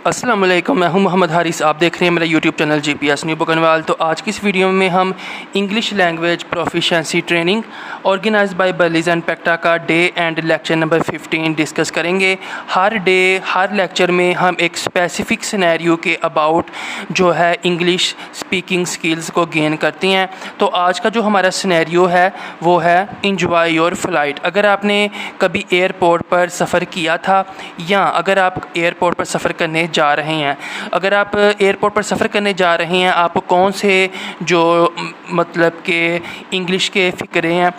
अस्सलाम वालेकुम, मैं हूं मोहम्मद हारिस। आप देख रहे हैं मेरा यूट्यूब चैनल GPS न्यू बुकनवाल। तो आज की इस वीडियो में हम English language proficiency training organised by Berlitz and पेक्टा का day and lecture number 15 discuss करेंगे। हर डे हर लेक्चर में हम एक स्पेसिफिक सिनेरियो के अबाउट जो है इंग्लिश स्पीकिंग स्किल्स को गेन करते हैं। तो आज का जो हमारा सिनेरियो है वो है इंजॉय योर फ्लाइट। अगर आपने कभी एयरपोर्ट पर सफ़र किया था या अगर आप एयरपोर्ट पर सफ़र करने जा रहे हैं, अगर आप एयरपोर्ट पर सफ़र करने जा रहे हैं, आप कौन से जो मतलब के इंग्लिश के फ़िक्रे हैं,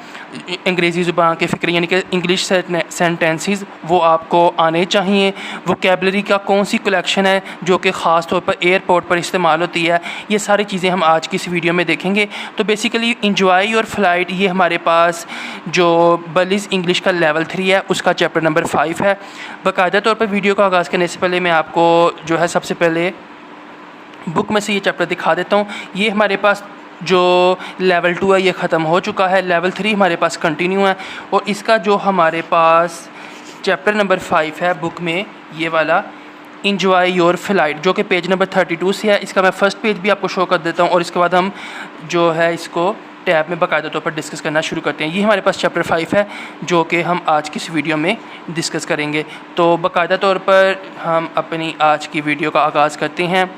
अंग्रेज़ी ज़ुबान के फ़िक्रे यानी कि इंग्लिश सेंटेंसेस वो आपको आने चाहिए। वोकैबलरी का कौन सी कलेक्शन है जो कि ख़ास तौर पर एयरपोर्ट पर इस्तेमाल होती है, ये सारी चीज़ें हम आज की इस वीडियो में देखेंगे। तो बेसिकली इंजॉय योर फ्लाइट ये हमारे पास जो बर्लिज इंग्लिश का लेवल 3 है उसका चैप्टर नंबर 5 है। बाकायदा तौर पर वीडियो का आगाज़ करने से पहले मैं आपको जो है सबसे पहले बुक में से ये चैप्टर दिखा देता हूँ। ये हमारे पास जो लेवल 2 है ये ख़त्म हो चुका है, लेवल 3 हमारे पास कंटिन्यू है और इसका जो हमारे पास चैप्टर नंबर 5 है बुक में, ये वाला इंजॉय योर फ्लाइट जो कि पेज नंबर 32 से है। इसका मैं फ़र्स्ट पेज भी आपको शो कर देता हूँ और इसके बाद हम जो है इसको टैब में बाकायदा तौर पर डिस्कस करना शुरू करते हैं। ये हमारे पास चैप्टर 5 है जो कि हम आज की इस वीडियो में डिस्कस करेंगे। तो बाकायदा तौर पर हम अपनी आज की वीडियो का आगाज़ करते हैं।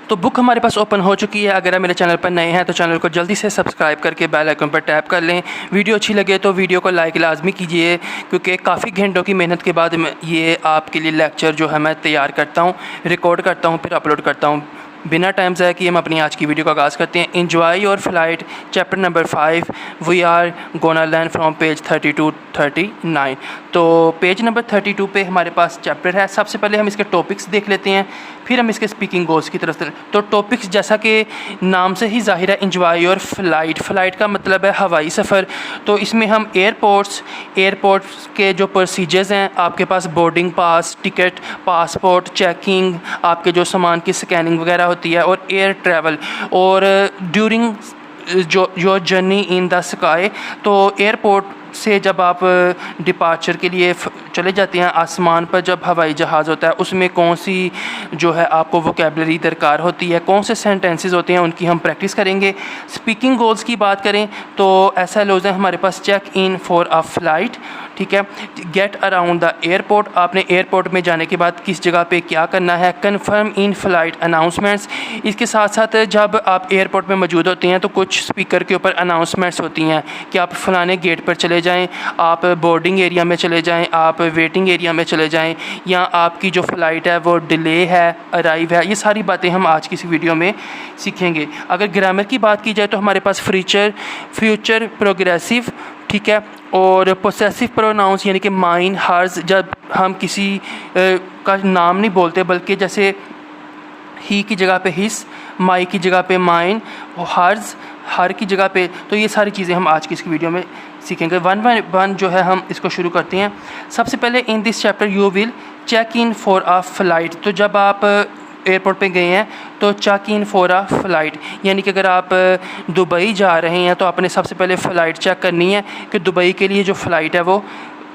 तो बुक हमारे पास ओपन हो चुकी है। अगर आप मेरे चैनल पर नए हैं तो चैनल को जल्दी से सब्सक्राइब करके बेल आइकन पर टैप कर लें। वीडियो अच्छी लगे तो वीडियो को लाइक लाजमी कीजिए क्योंकि काफ़ी घंटों की मेहनत के बाद ये आपके लिए लेक्चर जो है मैं तैयार करता हूँ, रिकॉर्ड करता हूँ, फिर अपलोड करता हूँ। बिना टाइम ज़ाया किए हम अपनी आज की वीडियो का आगाज़ करते हैं। Enjoy your flight chapter number 5 we are gonna learn from page 32-39। तो पेज नंबर 32 पे हमारे पास चैप्टर है। सबसे पहले हम इसके टॉपिक्स देख लेते हैं, फिर हम इसके स्पीकिंग गोल्स की तरफ से। तो टॉपिक्स जैसा कि नाम से ही ज़ाहिर है, इंजॉय योर फ्लाइट, फ़्लाइट का मतलब है हवाई सफ़र। तो इसमें हम एयरपोर्ट्स के जो प्रोसीजर्स हैं, आपके पास boarding pass, ticket, passport, checking, आपके जो सामान की स्कैनिंग वगैरह होती है और एयर ट्रैवल और ड्यूरिंग जो your journey in the sky. तो एयरपोर्ट से जब आप डिपार्चर के लिए चले जाते हैं, आसमान पर जब हवाई जहाज़ होता है उसमें कौन सी जो है आपको वोकैबलरी दरकार होती है, कौन से सेंटेंसेस होते हैं, उनकी हम प्रैक्टिस करेंगे। स्पीकिंग गोल्स की बात करें तो ऐसा लोग हैं हमारे पास check in for a flight, ठीक है, गेट अराउंड द एयरपोर्ट, आपने एयरपोर्ट में जाने के बाद किस जगह पे क्या करना है, कन्फर्म इन फ्लाइट अनाउंसमेंट्स। इसके साथ साथ जब आप एयरपोर्ट में मौजूद होते हैं तो कुछ स्पीकर के ऊपर अनाउंसमेंट्स होती हैं कि आप फ़लाने गेट पर चले जाएं, आप बोर्डिंग एरिया में चले जाएं, आप वेटिंग एरिया में चले जाएं, या आपकी जो फ़्लाइट है वो डिले है, अराइव है। ये सारी बातें हम आज की इस वीडियो में सीखेंगे। अगर ग्रामर की बात की जाए तो हमारे पास फ्यूचर प्रोग्रेसिव, ठीक है, और पोसेसिव प्रोनाउंस यानी कि माइन, हर्ज, जब हम किसी का नाम नहीं बोलते बल्कि जैसे ही की जगह पे हिस, माई की जगह पे माइन, हर्ज हर की जगह पे। तो ये सारी चीज़ें हम आज की इस वीडियो में सीखेंगे। वन बाय वन जो है हम इसको शुरू करते हैं। सबसे पहले in this chapter you will check in for a flight. तो जब आप एयरपोर्ट पे गए हैं तो check in for a flight यानी कि अगर आप दुबई जा रहे हैं तो आपने सबसे पहले फ़्लाइट चेक करनी है कि दुबई के लिए जो फ़्लाइट है वो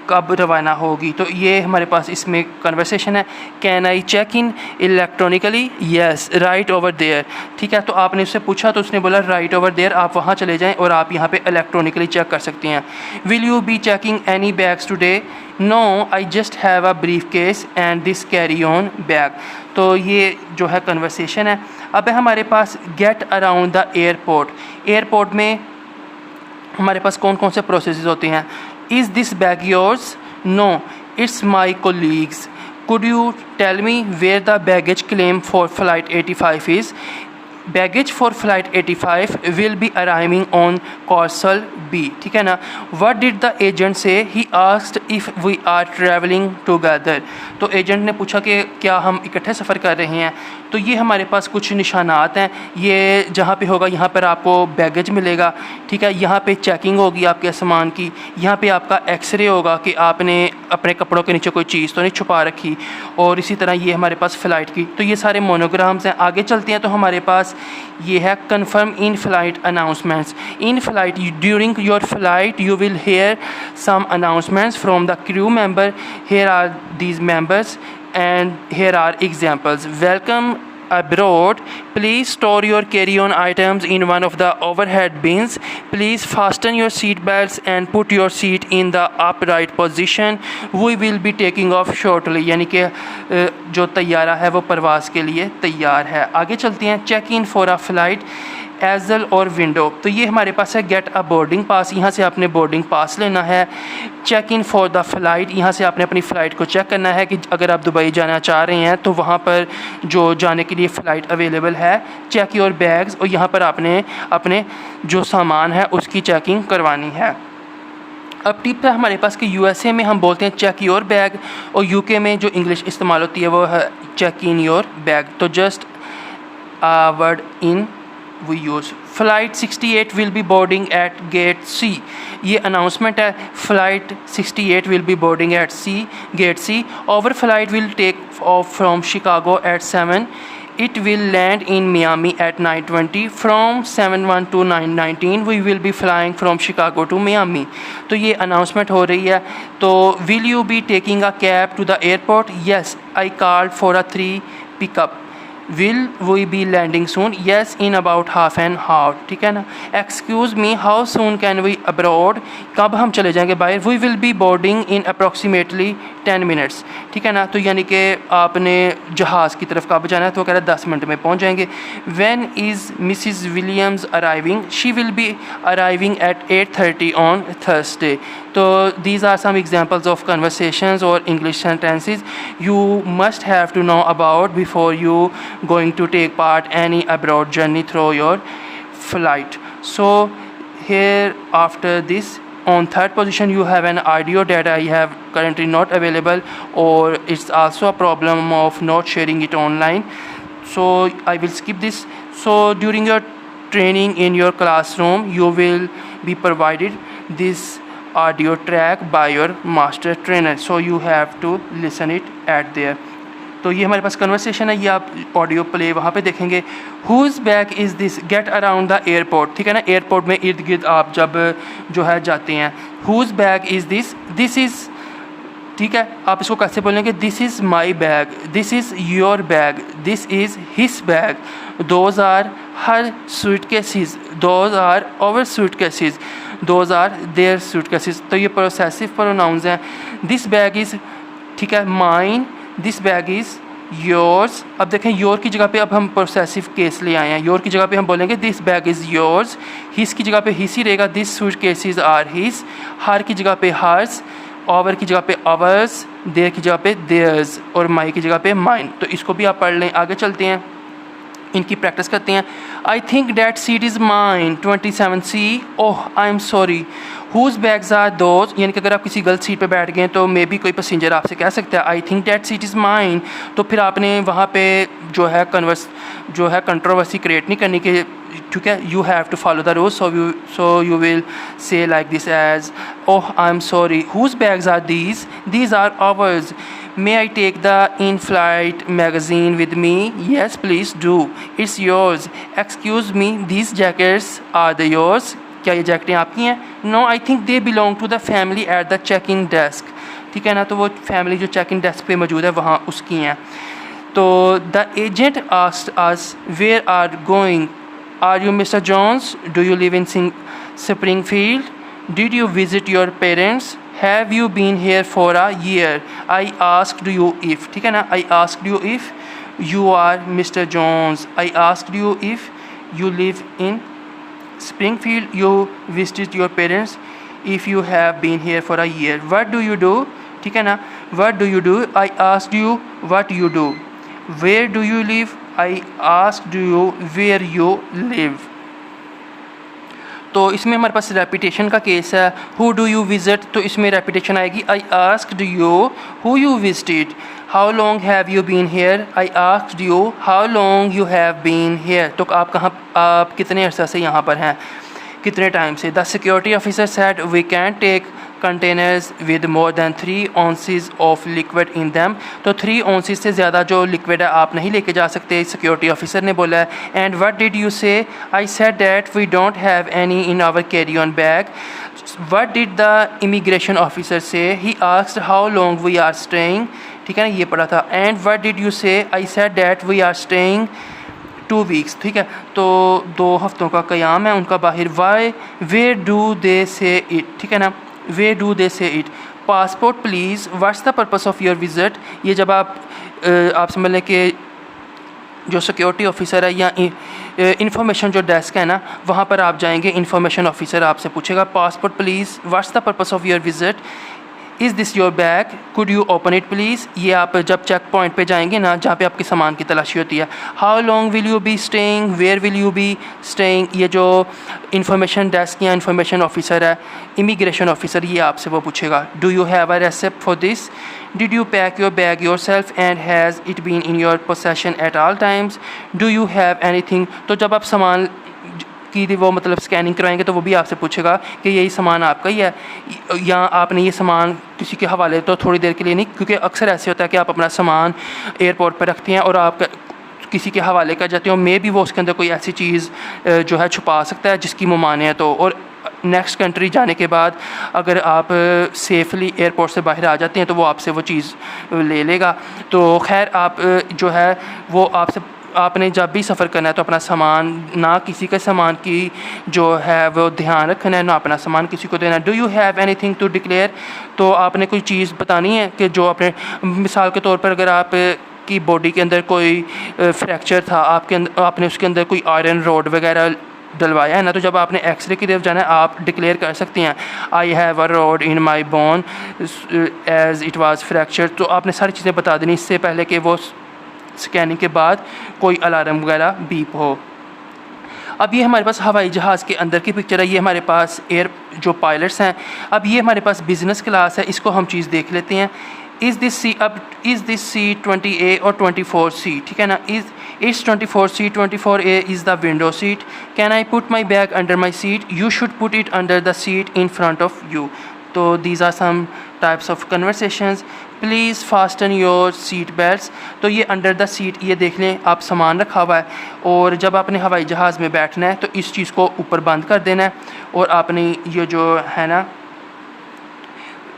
कब रवाना होगी। तो ये हमारे पास इसमें कन्वर्सेशन है। Can I check in electronically, yes, right over there, ठीक है। तो आपने उससे पूछा तो उसने बोला राइट ओवर देयर, आप वहाँ चले जाएं और आप यहाँ पे इलेक्ट्रॉनिकली चेक कर सकते हैं। Will you be checking any bags today, no I just have a brief case and this carry on bag. तो ये जो है कन्वर्सेशन है। अब है हमारे पास get around the airport. Airport में हमारे पास कौन कौन से प्रोसेस होते हैं। Is this bag yours? No, it's my colleague's. Could you tell me where the baggage claim for flight 85 is? Baggage for flight 85 will be arriving on Corsal B, ठीक है ना। What did the agent say? He asked if we are traveling together. तो agent ने पूछा कि क्या हम इकट्ठे सफ़र कर रहे हैं। तो ये हमारे पास कुछ निशानात हैं। ये जहाँ पे होगा यहाँ पर आपको बैगेज मिलेगा, ठीक है। यहाँ पे चेकिंग होगी आपके सामान की। यहाँ पे आपका एक्सरे होगा कि आपने अपने कपड़ों के नीचे कोई चीज़ तो नहीं छुपा रखी। और इसी तरह ये हमारे पास फ़्लाइट की, तो ये सारे मोनोग्राम्स हैं। आगे चलते हैं तो हमारे पास ये है confirm in flight announcements. In flight during your flight you will hear some announcements from the crew member. Here are these members and here are examples. Welcome abroad. Please store your carry-on items in one of the overhead bins. Please fasten your seat belts and put your seat in the upright position. We will be taking off shortly. यानी कि जो तैयारा है वो परवाज़ के लिए तैयार है। आगे चलते हैं। Check in for a flight aisle और विंडो, तो ये हमारे पास है गेट अ बोर्डिंग पास। यहाँ से आपने बोर्डिंग पास लेना है। Check in for the flight, यहाँ से आपने अपनी फ़्लाइट को चेक करना है कि अगर आप दुबई जाना चाह रहे हैं तो वहाँ पर जो जाने के लिए फ़्लाइट अवेलेबल है। चेक योर बैग्स, और यहाँ पर आपने अपने जो सामान है उसकी चेकिंग करवानी है। अब टिप है हमारे पास कि यूएसए में हम बोलते हैं चेक योर बैग, और यूके में जो इंग्लिश इस्तेमाल होती है वो है चेक इन योर बैग। तो just word in we use. Flight 68 will be boarding at gate C. ये announcement है, Flight 68 will be boarding at gate C. Our flight will take off from Chicago at 7. It will land in Miami at 9:20. From 7:01 to 9:19 we will be flying from Chicago to Miami. तो ये announcement हो रही है। तो will you be taking a cab to the airport? Yes, I called for a 3 pickup. Will we be landing soon? Yes, in about half an hour. ठीक है ना। Excuse me, how soon can we abroad? कब हम चले जाएंगे बाहर? We will be boarding in approximately 10 minutes. ठीक है ना। तो यानी कि आपने जहाज़ की तरफ कब जाना है, तो वो कह रहा है 10 मिनट में पहुंच जाएंगे। When is Mrs. Williams arriving? She will be arriving at 8:30 on Thursday. तो these are some examples of conversations or English sentences you must have to know about before you going to take part any abroad journey through your flight. So here after this, on third position you have an audio that I have currently not available, or it's also a problem of not sharing it online, so I will skip this. So during your training in your classroom you will be provided this audio track by your master trainer, so you have to listen it at there. तो ये हमारे पास conversation है, ये आप audio play वहाँ पे देखेंगे। Whose bag is this, get around the airport. ठीक है ना, एयरपोर्ट में इर्द गिर्द आप जब जो है जाते हैं। Whose bag is this, this is, ठीक है, आप इसको कैसे बोलेंगे? This is my bag, this is your bag, this is his bag, those are her suitcases, those are our suitcases, those are their suitcases. तो ये प्रोसेसिव प्रोनाउंस हैं। This bag is, ठीक है, mine, this bag is yours. अब देखें your की जगह पे अब हम प्रोसेसिव केस ले आए हैं। योर की जगह पे हम बोलेंगे दिस बैग इज़ योर्स। हिस की जगह पे हिस ही रहेगा, दिस सूटकेसेस आर हिज। हर की जगह पे हर्स, आवर की जगह पे आवर्स, देयर की जगह पे देयर्स, और माई की जगह पे माइन। तो इसको भी आप पढ़ लें। आगे चलते हैं, इनकी प्रैक्टिस करते हैं। I think that seat is mine 27C। Oh I am sorry, whose bags are those. यानी कि अगर आप किसी गलत सीट पे बैठ गए तो मे बी कोई पैसेंजर आपसे कह सकता है आई think that seat is mine. तो फिर आपने वहाँ पे जो है कंट्रोवर्सी क्रिएट नहीं करनी कि, ठीक है, you have to follow the rules. So you will say like this as, oh I am sorry, whose bags are these are ours. May I take the in-flight magazine with me? Yes, please do. It's yours. Excuse me, these jackets are they yours? क्या ये जैकेटें आपकी हैं? No, I think they belong to the family at the check-in desk. ठीक है ना, तो वो family जो चेक इन डेस्क पे मौजूद है वहाँ उसकी हैं। तो the agent asked us where are going. Are you Mr. Jones? Do you live in Springfield? Did you visit your parents? Have you been here for a year? I asked you if, ठीक है ना, I asked you if you are Mr. Jones. I asked you if you live in Springfield. You visited your parents. If you have been here for a year. What do you do? ठीक है ना, what do you do? I asked you what you do. Where do you live? I asked you where you live. तो इसमें हमारे पास repetition का case है, who do you visit, तो इसमें रेपिटेशन आएगी, I asked you who you visited, how long have you been here, I asked you how long you have been here, तो आप कितने अर्सा से यहाँ पर हैं, कितने टाइम से। The security officer said we can take containers with more than 3 ounces of liquid in them, तो 3 ounces से ज़्यादा जो लिक्विड है आप नहीं लेके जा सकते, सिक्योरिटी ऑफिसर ने बोला है। And what did you say, I said that we don't have any in our carry on bag. What did the immigration officer say, he asked how long we are staying, ठीक है ना, ये पढ़ा था। And what did you say, I said that we are staying 2 weeks, ठीक है, तो 2 हफ्तों का क़याम है उनका बाहर। वाई वे डू दे से इट, ठीक है ना, वे डू दे से it. Passport please, what's the purpose of your visit, ये जब आप समझ लें कि जो सिक्योरिटी ऑफिसर है या इंफॉर्मेशन जो डेस्क है ना, वहाँ पर आप जाएंगे, इंफॉर्मेशन ऑफिसर आपसे पूछेगा passport please, what's the purpose of your visit, is this your bag, could you open it please. ये आप जब चेक पॉइंट पे जाएंगे ना, जहाँ पे आपके सामान की तलाशी होती है। How long will you be staying, where will you be staying, ये जो इंफॉर्मेशन डेस्क या इंफॉर्मेशन ऑफिसर है, इमिग्रेशन ऑफिसर, ये आपसे वो पूछेगा। Do you have a receipt for this, did you pack your bag yourself and has it been in your possession at all times, do you have anything, तो जब आप सामान की वो मतलब स्कैनिंग कराएंगे तो वो भी आपसे पूछेगा कि यही सामान आपका ही है या आपने ये सामान किसी के हवाले, तो थोड़ी देर के लिए नहीं, क्योंकि अक्सर ऐसे होता है कि आप अपना सामान एयरपोर्ट पर रखते हैं और आप किसी के हवाले कर जाते हो, मे भी वो उसके अंदर कोई ऐसी चीज़ जो है छुपा सकता है जिसकी मुमानियत हो, और नेक्स्ट कंट्री जाने के बाद अगर आप सेफली एयरपोर्ट से बाहर आ जाते हैं तो वो आपसे वो चीज़ ले लेगा। तो खैर आप जो है वो आपने जब भी सफ़र करना है तो अपना सामान, ना किसी के सामान की जो है वो ध्यान रखना है, ना अपना सामान किसी को देना। Do you have anything to declare, तो आपने कोई चीज़ बतानी है कि जो अपने, मिसाल के तौर पर अगर आप की बॉडी के अंदर कोई फ्रैक्चर था, आपने उसके अंदर कोई आयरन रोड वगैरह डलवाया है ना, तो जब आपने एक्सरे की तरफ जाना है आप डिक्लेयर कर सकते हैं I have a rod in my bone as it was fracture, तो आपने सारी चीज़ें बता देनी इससे पहले कि वो स्कैनिंग के बाद कोई अलार्म वगैरह बीप हो। अब ये हमारे पास हवाई जहाज़ के अंदर की पिक्चर है, ये हमारे पास जो पायलट्स हैं। अब ये हमारे पास बिज़नेस क्लास है, इसको हम चीज़ देख लेते हैं। इज़ दिस सीट 20A और 24C, ठीक है ना, is 24C, 24A is the window seat, can I put my bag under my seat, you should put it under the seat in front of you. तो these are some types of conversations. Please fasten your seat belts, तो ये under the seat, ये देख लें आप सामान रखा हुआ है, और जब आपने हवाई जहाज़ में बैठना है तो इस चीज़ को ऊपर बंद कर देना है और आपने ये जो है ना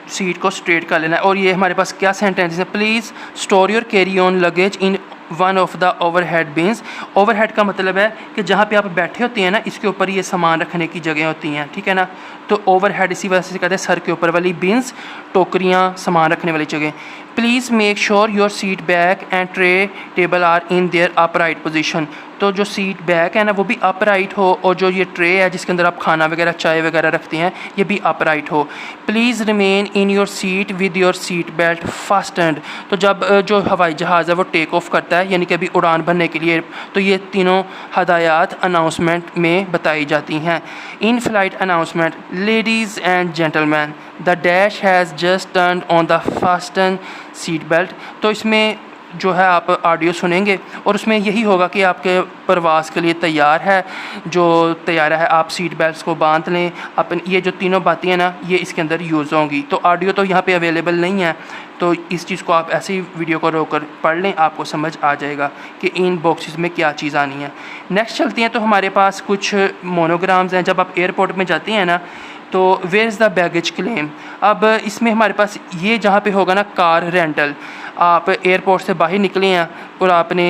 सीट को स्ट्रेट कर लेना है। और ये हमारे पास क्या सेंटेंस है, please store your carry on luggage in one of the overhead beans. Overhead का मतलब है कि जहाँ पे आप बैठे होते हैं ना, इसके ऊपर ये सामान रखने की जगह होती हैं, ठीक है ना, तो ओवरहेड इसी वजह से कहते हैं सर के ऊपर वाली बिन्स, टोकरियाँ, सामान रखने वाली जगह। Please make sure your seat bag and tray table are in their upright position, तो जो सीट बैग है ना वो भी अपराइट हो, और जो ये ट्रे है जिसके अंदर आप खाना वगैरह चाय वगैरह रखते हैं ये भी अपराइट हो। Please remain in your seat with your seat belt fastened, तो जब जो हवाई जहाज़ है वो टेक ऑफ करता है, यानी कि अभी उड़ान भरने के लिए, तो ये तीनों हदायत अनाउंसमेंट में बताई जाती हैं। In flight announcement, ladies and gentleman the dash has just turn on the fasten seat belt, तो इसमें जो है आप ऑडियो सुनेंगे और उसमें यही होगा कि आपके प्रवास के लिए तैयार है, जो तैयार है आप सीट बेल्ट्स को बांध लें। अपन ये जो तीनों बातें हैं ना ये इसके अंदर यूज़ होंगी। तो ऑडियो तो यहाँ पे अवेलेबल नहीं है, तो इस चीज़ को आप ऐसे ही वीडियो को रोक कर पढ़ लें, आपको समझ आ जाएगा कि इन बॉक्सेस में क्या चीज़ आनी है। नेक्स्ट चलते हैं, तो हमारे पास कुछ मोनोग्राम्स हैं। जब आप एयरपोर्ट में जाते हैं ना तो where is the baggage claim, अब इसमें हमारे पास ये जहाँ पे होगा ना कार रेंटल, आप एयरपोर्ट से बाहर निकले हैं और आपने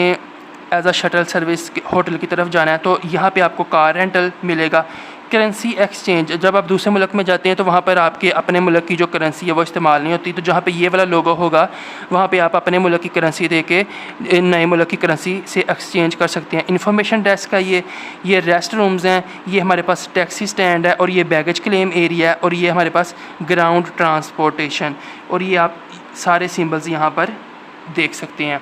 as a shuttle service hotel की तरफ जाना है, तो यहाँ पे आपको कार रेंटल मिलेगा। करेंसी एक्सचेंज, जब आप दूसरे मुल्क में जाते हैं तो वहाँ पर आपके अपने मुल्क की जो करेंसी है वो इस्तेमाल नहीं होती, तो जहाँ पे ये वाला लोगो होगा वहाँ पे आप अपने मुल्क की करेंसी दे के नए मुल्क की करेंसी से एक्सचेंज कर सकते हैं। इन्फॉर्मेशन डेस्क का ये रेस्ट रूम्स हैं, ये हमारे पास टैक्सी स्टैंड है, और ये बैगेज क्लेम एरिया है, और ये हमारे पास ग्राउंड ट्रांसपोर्टेशन, और ये आप सारे सिम्बल्स यहाँ पर देख सकते हैं।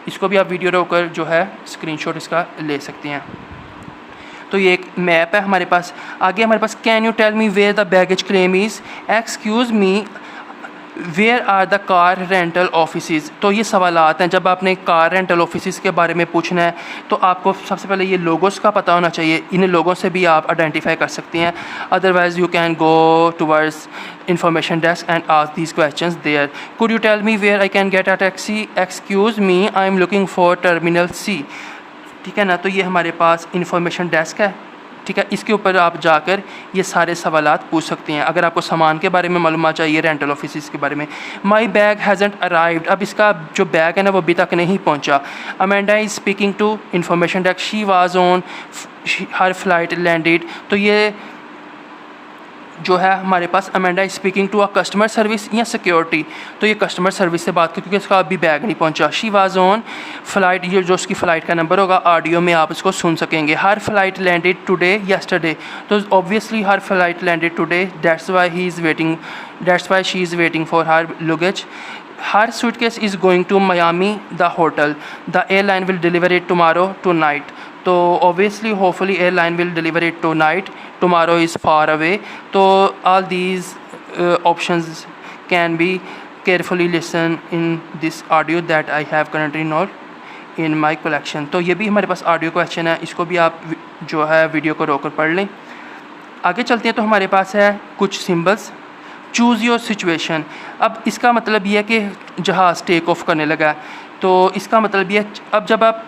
इसको भी आप वीडियो रोक कर जो है स्क्रीनशॉट इसका ले सकते हैं। तो ये एक मैप है हमारे पास। आगे हमारे पास can you tell me where the baggage claim is, excuse me where are the car rental offices. तो ये सवालात हैं, जब आपने कार रेंटल ऑफिसेज़ के बारे में पूछना है तो आपको सबसे पहले ये लोगोस का पता होना चाहिए। इन लोगों से भी आप आइडेंटिफाई कर सकती हैं। Otherwise you can go towards information desk and ask these questions there. Could you tell me where I can get a taxi, excuse me I am looking for terminal C. ठीक है ना, तो ये हमारे पास information desk है। ठीक है, इसके ऊपर आप जाकर ये सारे सवालात पूछ सकते हैं। अगर आपको सामान के बारे में मालूमात चाहिए, रेंटल ऑफिस के बारे में। माई बैग हैज़ंट अराइव्ड, अब इसका जो बैग है ना वो अभी तक नहीं पहुंचा। Amanda is speaking to information desk, she was on her flight landed. तो ये जो है हमारे पास Amanda speaking to a customer service या सिक्योरिटी, तो ये कस्टमर सर्विस से बात की क्योंकि उसका अभी बैग नहीं पहुंचा। शी वाज ऑन फ्लाइट, ये जो उसकी फ़्लाइट का नंबर होगा ऑडियो में आप उसको सुन सकेंगे। Her flight landed today yesterday, तो obviously her flight landed today, that's why she is waiting for her luggage. Her suitcase is going to Miami the hotel, the airline will deliver it tomorrow tonight. तो obviously hopefully airline will deliver it tonight, tomorrow is far away. तो all these options can be carefully listen in this audio that I have currently not in my collection. तो ये भी हमारे पास audio question है, इसको भी आप जो है वीडियो को रोक कर पढ़ लें। आगे चलते हैं तो हमारे पास है कुछ सिंबल्स। चूज़ योर सिचुएशन, अब इसका मतलब ये है कि जहाज़ टेक ऑफ करने लगा है, तो इसका मतलब ये है अब जब आप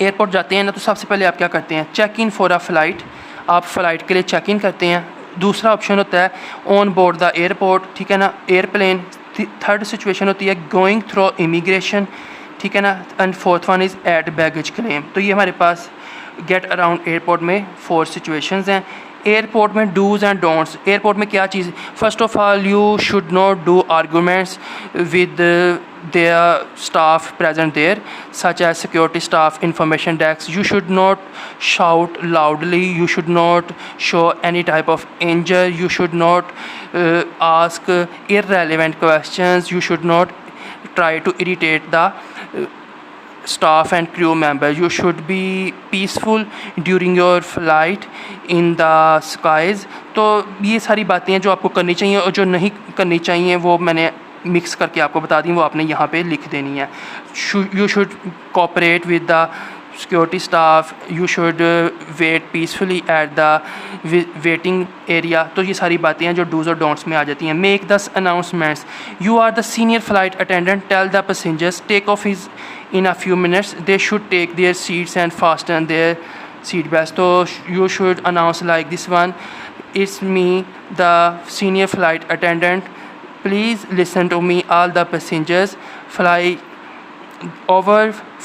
एयरपोर्ट जाते हैं ना तो सबसे पहले आप क्या करते हैं, check in for a flight, आप फ़्लाइट के लिए चेक इन करते हैं। दूसरा ऑप्शन होता है ऑन बोर्ड द एयरपोर्ट, ठीक है ना, एयरप्लेन। थर्ड सिचुएशन होती है गोइंग थ्रू इमिग्रेशन, ठीक है ना, and fourth one is at baggage claim. तो ये हमारे पास गेट अराउंड एयरपोर्ट में 4 सिचुएशंस हैं। एयरपोर्ट में डूज़ एंड डोंट्स, एयरपोर्ट में क्या चीज़, first of all you should not do arguments with their staff present there, such as security staff, information desk. You should not shout loudly, you should not show any type of anger, you should not ask irrelevant questions, you should not try to irritate the staff and crew members. You should be peaceful during your flight in the skies. तो ये सारी बातें हैं जो आपको करनी चाहिए, और जो नहीं करनी चाहिए वो मैंने मिक्स करके आपको बता दी, वो आपने यहाँ पे लिख देनी है। You should cooperate with the security staff, you should wait peacefully at the waiting area. तो ये सारी बातें हैं जो डूज और डोंट्स में आ जाती हैं। Make the announcements, you are the senior flight attendant, tell the passengers take off is in a few minutes, they should take their seats and fasten their seat belt. तो you should announce like this one, it's me the senior flight attendant, please listen to me all the passengers,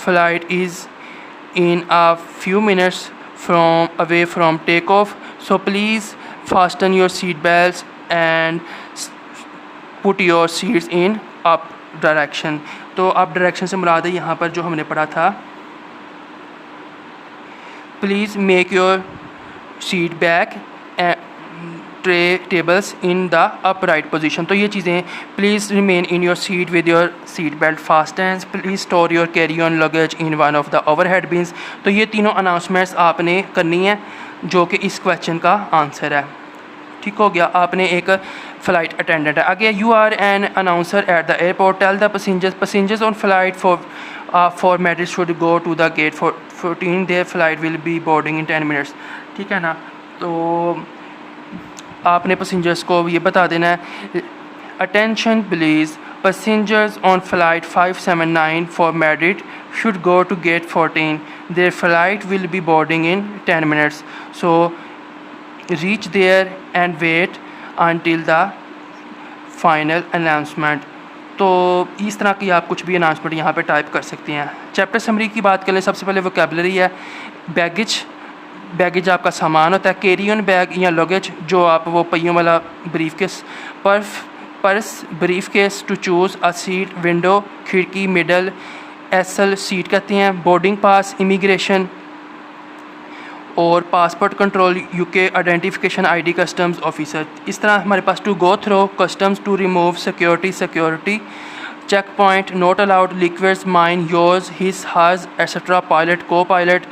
flight is in a few minutes away from takeoff, so please fasten your seat belts and put your seats in up direction। तो up direction से मुराद है यहाँ पर जो हमने पढ़ा था, please make your seat back tray tables in the upright position. तो ये चीज़ें, please remain in your seat with your seat belt fastens, please store your carry on luggage in one of the overhead bins. तो ये तीनों announcements आपने करनी है जो कि इस क्वेश्चन का आंसर है। ठीक हो गया, आपने एक फ़्लाइट अटेंडेंट है। आगे you are an announcer at the airport, tell the passengers on flight formatted should go to the gate 14, their flight will be boarding in 10 minutes. ठीक है ना, तो आपने पैसेंजर्स को ये बता देना है, attention please, passengers on flight 579 for Madrid should go to gate 14, their flight will be boarding in 10 minutes, so reach there and wait until the final announcement. तो इस तरह की आप कुछ भी अनाउंसमेंट यहाँ पे टाइप कर सकते हैं। चैप्टर समरी की बात करें, सबसे पहले वोकैबुलरी है। बैगेज आपका सामान होता है, कैरी ऑन बैग या लगेज जो आप वो पहियों वाला brief case, purse brief case, to choose a seat, window खिड़की, मिडल एसल सीट कहते हैं, बोर्डिंग पास इमिग्रेशन और passport control UK identification ID customs officer. इस तरह हमारे पास to go through customs, to remove security check point, not allowed liquids, mine yours his hers etcetera, pilot को pilot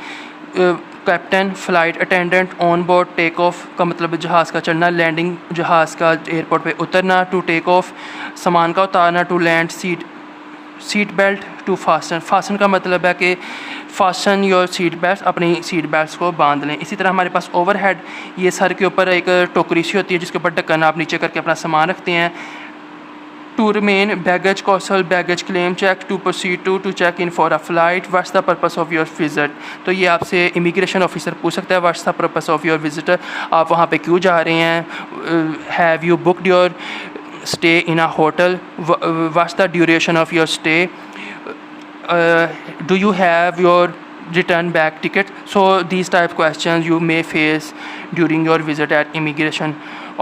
captain, flight attendant, on board, take off का मतलब जहाज़ का चढ़ना, लैंडिंग जहाज़ का एयरपोर्ट पे उतरना, टू टेक ऑफ सामान का उतारना, to land seat belt, to fasten. Fasten का मतलब है कि फास्टन योर सीट बेल्ट, अपनी सीट बेल्ट को बांध लें। इसी तरह हमारे पास ओवरहेड, ये सर के ऊपर एक टोकरी सी होती है जिसके ऊपर ढक्कन आप नीचे करके अपना सामान रखते हैं। To remain baggage carousel, baggage claim check, to proceed to check in for a flight, what's the purpose of your visit. तो ये आपसे इमिग्रेशन ऑफिसर पूछ सकता है what's the purpose of your visitor, आप वहाँ पे क्यों जा रहे हैं। Have you booked your stay in a hotel, what's the duration of your stay, do you have your return back ticket? So these type questions you may face during your visit at immigration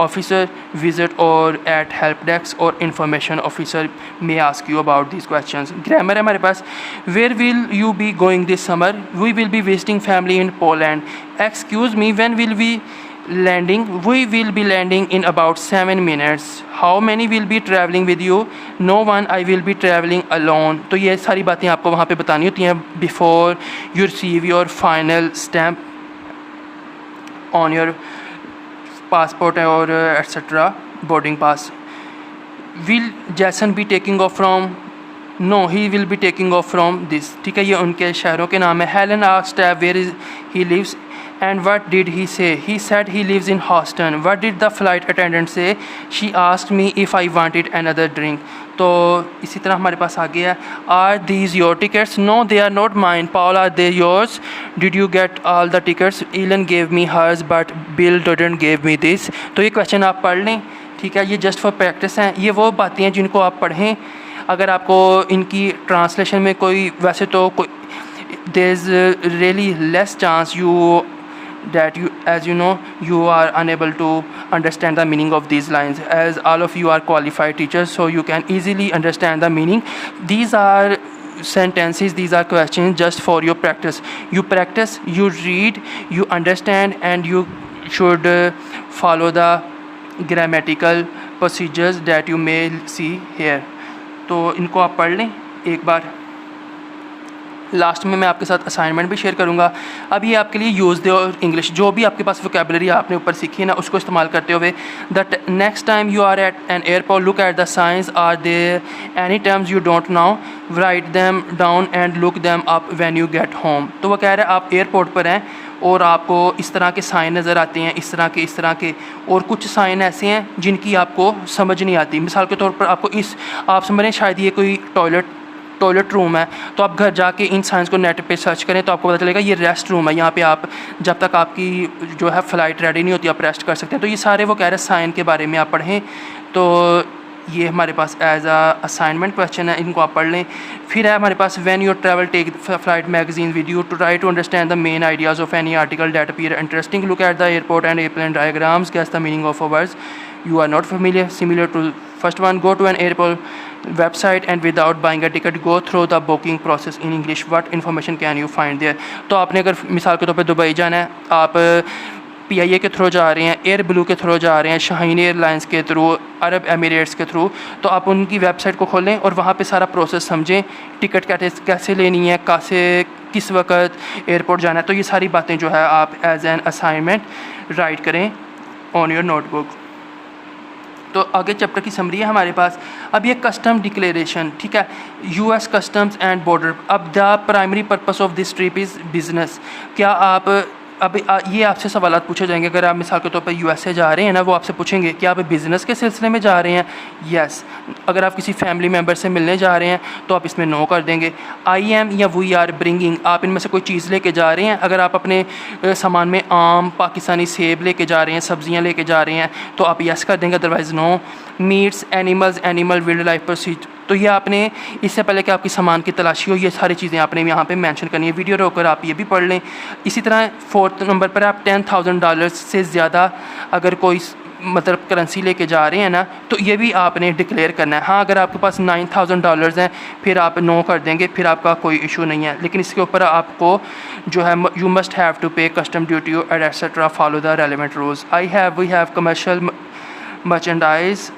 officer visit or at help desk or information officer may ask you about these questions. Grammar है हमारे पास, where will you be going this summer? We will be visiting family in Poland. Excuse me, when will we landing? We will be landing in about 7 minutes. How many will be traveling with you? No one, I will be traveling alone. तो ये सारी बातें आपको वहाँ पे बतानी होती हैं before you receive your final stamp on your passport और etc. boarding pass. Will Jason be taking off from? No, he will be taking off from this. ठीक है, ये उनके शहरों के नाम है। Helen asked where he lives. And what did he say? He said he lives in Houston. What did the flight attendant say? She asked me if I wanted another drink. तो इसी तरह हमारे पास आ गया Are these your tickets? No, they are not mine. Paul, are they yours? Did you get all the tickets? Ellen gave me hers, but Bill didn't give me this. तो ये question आप पढ़ लें, ठीक है, ये जस्ट फॉर प्रैक्टिस हैं। ये वो बातें हैं जिनको आप पढ़ें। अगर आपको इनकी ट्रांसलेशन में कोई वैसे तो कोई there is really less chance that you, as you know, you are unable to understand the meaning of these lines, as all of you are qualified teachers, so you can easily understand the meaning. These are sentences, these are questions just for your practice. You practice, you read, you understand, and you should follow the grammatical procedures that you may see here. तो इनको आप पढ़ लें एक बार। Last में मैं आपके साथ असाइनमेंट भी शेयर करूंगा। अब ये आपके लिए यूज़ दे और इंग्लिश, जो भी आपके पास वोकेबलरी आपने ऊपर सीखी है ना, उसको इस्तेमाल करते हुए that next time you are at an airport, look at the signs, are there any terms you don't know, write them down and look them up when you get home. तो वो कह रहा है आप एयरपोर्ट पर हैं और आपको इस तरह के साइन नज़र आते हैं, इस तरह के, और कुछ साइन ऐसे हैं जिनकी आपको समझ नहीं आती। मिसाल के तौर पर आपको आप समझ रहे हैं शायद ये कोई टॉयलेट रूम है, तो आप घर जाके इन साइंस को नेट पे सर्च करें तो आपको पता चलेगा ये रेस्ट रूम है, यहाँ पे आप जब तक आपकी जो है फ़्लाइट रेडी नहीं होती आप रेस्ट कर सकते हैं। तो ये सारे वो कह रहे हैं साइन के बारे में आप पढ़ें। तो ये हमारे पास एज असाइनमेंट क्वेश्चन है, इनको आप पढ़ लें। फिर है हमारे पास when you travel take flight magazine with you to try to understand the main ideas of any article that appear interesting, look at the airport and airplane diagrams, guess the meaning of a words you are not similar to first one. Go to an airport website and without buying a ticket go through the booking process in English. What information can you find there? तो आपने अगर मिसाल के तौर पे Dubai जाना है, आप PIA के थ्रू जा रहे हैं, एयर ब्लू के थ्रू जा रहे हैं, शाहीन एयरलाइंस के थ्रू, अरब एमिरेट्स के थ्रू, तो आप उनकी वेबसाइट को खोलें और वहाँ पे सारा प्रोसेस समझें, टिकट कैसे लेनी है, किस वक्त एयरपोर्ट जाना है। तो ये सारी बातें जो है आप एज एन असाइनमेंट राइट करें ऑन योर नोटबुक। तो आगे चैप्टर की समरी है हमारे पास। अब ये कस्टम डिक्लेरेशन, ठीक है, US कस्टम्स एंड बॉर्डर। अब the primary purpose of this trip is business. क्या आप अब ये आपसे सवालात पूछे जाएंगे अगर आप मिसाल के तौर पर USA जा रहे हैं ना, वो आपसे पूछेंगे कि आप बिज़नेस के सिलसिले में जा रहे हैं, यस। अगर आप किसी फैमिली मेम्बर से मिलने जा रहे हैं तो आप इसमें नो कर देंगे। I am या वी आर ब्रिंगिंग, आप इनमें से कोई चीज़ लेके जा रहे हैं। अगर आप अपने सामान में आम पाकिस्तानी सेब लेके जा रहे हैं, सब्जियां लेके जा रहे हैं, तो आप यस कर देंगे, otherwise no. Meats, animals, animal, wildlife pursuit, तो ये आपने इससे पहले कि आपकी सामान की तलाशी हो ये सारी चीज़ें आपने यहाँ पे मेंशन करनी है। वीडियो रोककर आप ये भी पढ़ लें। इसी तरह 4th नंबर पर आप $10,000 से ज़्यादा अगर कोई मतलब करेंसी लेके जा रहे हैं ना, तो ये भी आपने डिक्लेयर करना है। हाँ, अगर आपके पास $9,000 हैं फिर आप नो कर देंगे, फिर आपका कोई इशू नहीं है। लेकिन इसके ऊपर आपको जो है you must have to pay custom duty and etcetera, follow the relevant rules. We have commercial merchandise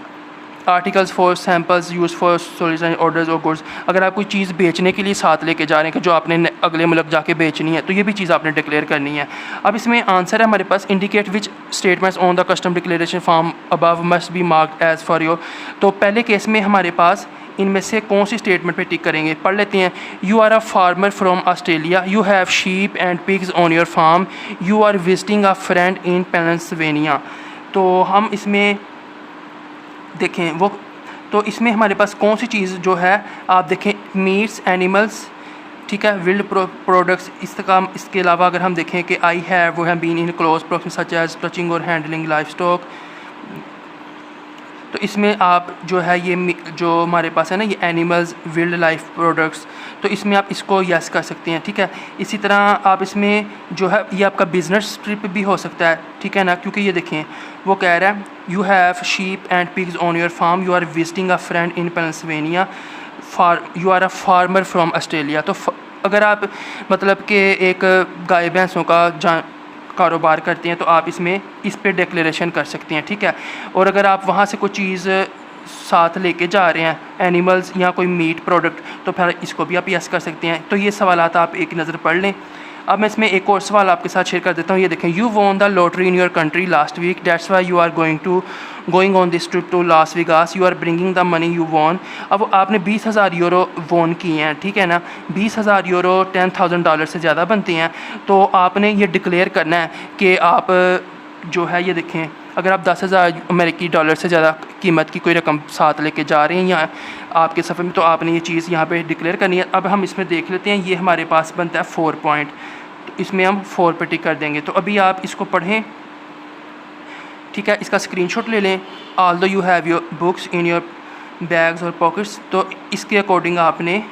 articles for samples use for solicitation orders और गुड्स। अगर आप कोई चीज़ बेचने के लिए साथ लेके जा रहे हैं कि जो आपने अगले मुल्क जाके बेचनी है, तो ये भी चीज़ आपने डिक्लेयर करनी है। अब इसमें आंसर है हमारे पास, indicate which statements on the custom declaration form above must be marked as for your. तो पहले केस में हमारे पास इनमें से कौन सी स्टेटमेंट पे टिक करेंगे, पढ़ लेते हैं। You are a farmer from Australia, you have sheep and pigs on your farm, you are visiting a friend in Pennsylvania. तो हम इसमें देखें वो, तो इसमें हमारे पास कौन सी चीज़ जो है, आप देखें मीट्स एनिमल्स, ठीक है, विल्ड प्रोडक्ट्स। इसके अलावा अगर हम देखें कि आई हैव, वो है been in close proximity such as touching or handling livestock. तो इसमें आप जो है ये जो हमारे पास है ना, ये एनिमल्स विल्ड लाइफ प्रोडक्ट्स, तो इसमें आप इसको यस कर सकते हैं, ठीक है। इसी तरह आप इसमें जो है ये आपका बिज़नेस ट्रिप भी हो सकता है, ठीक है ना, क्योंकि ये देखें वो कह रहा है you have sheep and pigs on your farm, you are visiting a friend in Pennsylvania, you are a farmer from Australia. तो अगर आप मतलब कि एक गाय भैंसों का कारोबार करते हैं तो आप इसमें इस पे डिक्लेरेशन कर सकते हैं, ठीक है। और अगर आप वहाँ से कोई चीज़ साथ लेके जा रहे हैं, एनिमल्स या कोई मीट प्रोडक्ट, तो फिर इसको भी आप यस कर सकते हैं। तो ये सवालात आप एक नज़र पढ़ लें। अब मैं इसमें एक और सवाल आपके साथ शेयर कर देता हूँ। ये देखें, you won the lottery in your country last week, that's why you are going on this trip to Las Vegas, you are bringing the money you won. अब आपने 20,000 यूरो वॉन किए हैं, ठीक है ना। 20,000 यूरो $10,000 से ज़्यादा बनते हैं। तो आपने ये डिक्लेयर करना है कि आप जो है, ये देखें, अगर आप 10,000 अमेरिकी डॉलर से ज़्यादा कीमत की कोई रकम साथ लेके जा रहे हैं या आपके सफ़र में, तो आपने ये चीज़ यहाँ पे डिक्लेयर करनी है। अब हम इसमें देख लेते हैं, ये हमारे पास बनता है 4 पॉइंट, तो इसमें हम 4 पे टिक कर देंगे। तो अभी आप इसको पढ़ें, ठीक है, इसका स्क्रीनशॉट ले लें। Although you have your books in your bags और पॉकेट्स, तो इसके अकॉर्डिंग आपने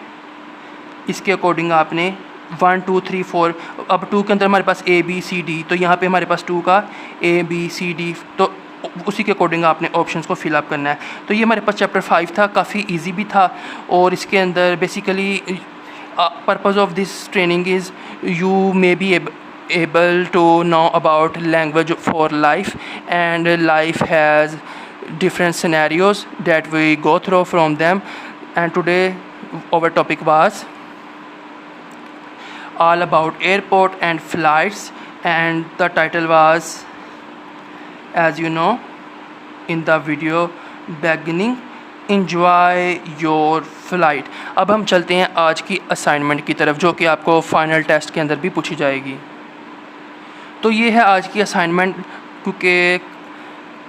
1 2 3 4, अब 2 के अंदर हमारे पास A B C D, तो यहाँ पे हमारे पास 2 का A B C D, तो उसी के अकॉर्डिंग आपने ऑप्शंस को फिल अप करना है। तो ये हमारे पास चैप्टर 5 था, काफ़ी इजी भी था। और इसके अंदर basically purpose of this training is you may be able to know about language for life, and life has different scenarios that we go through from them. And today our topic was all about airport and flights, and the title was, as you know in the video beginning, enjoy your flight। अब हम चलते हैं आज की assignment की तरफ, जो कि आपको फाइनल टेस्ट के अंदर भी पूछी जाएगी। तो ये है आज की असाइनमेंट, क्योंकि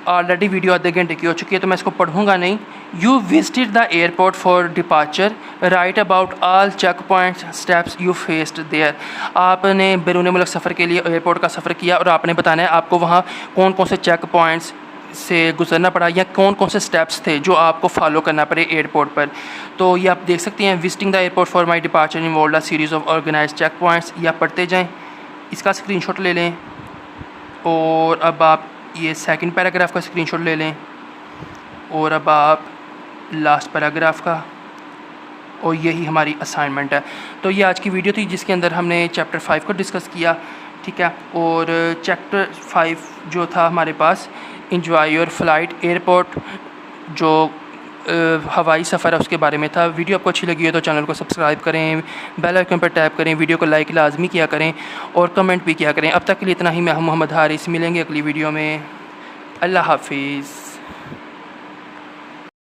ऑलरेडी वीडियो आधे घंटे की हो चुकी है तो मैं इसको पढ़ूंगा नहीं। You visited the airport for departure, write about all check points steps you faced there. आपने बैरून मुल्क सफ़र के लिए एयरपोर्ट का सफ़र किया और आपने बताना है आपको वहाँ कौन कौन से चेक पॉइंट्स से गुजरना पड़ा या कौन कौन से स्टेप्स थे जो आपको फॉलो करना पड़े एयरपोर्ट पर। तो ये आप देख सकते हैं, visiting the airport for my departure involve a series of organized check points. या पढ़ते जाएँ, इसका स्क्रीनशॉट ले लें। और अब आप ये सेकंड पैराग्राफ का स्क्रीनशॉट ले लें, और अब आप लास्ट पैराग्राफ का, और यही हमारी असाइनमेंट है। तो ये आज की वीडियो थी जिसके अंदर हमने चैप्टर 5 को डिस्कस किया, ठीक है। और चैप्टर 5 जो था हमारे पास, एंजॉय योर फ्लाइट, एयरपोर्ट जो हवाई सफ़र है उसके बारे में था। वीडियो आपको अच्छी लगी है तो चैनल को सब्सक्राइब करें, बेल आइकन पर टैप करें, वीडियो को लाइक लाजमी किया करें और कमेंट भी किया करें। अब तक के लिए इतना ही। मैं मोहम्मद हारिस, मिलेंगे अगली वीडियो में। अल्लाह हाफिज़।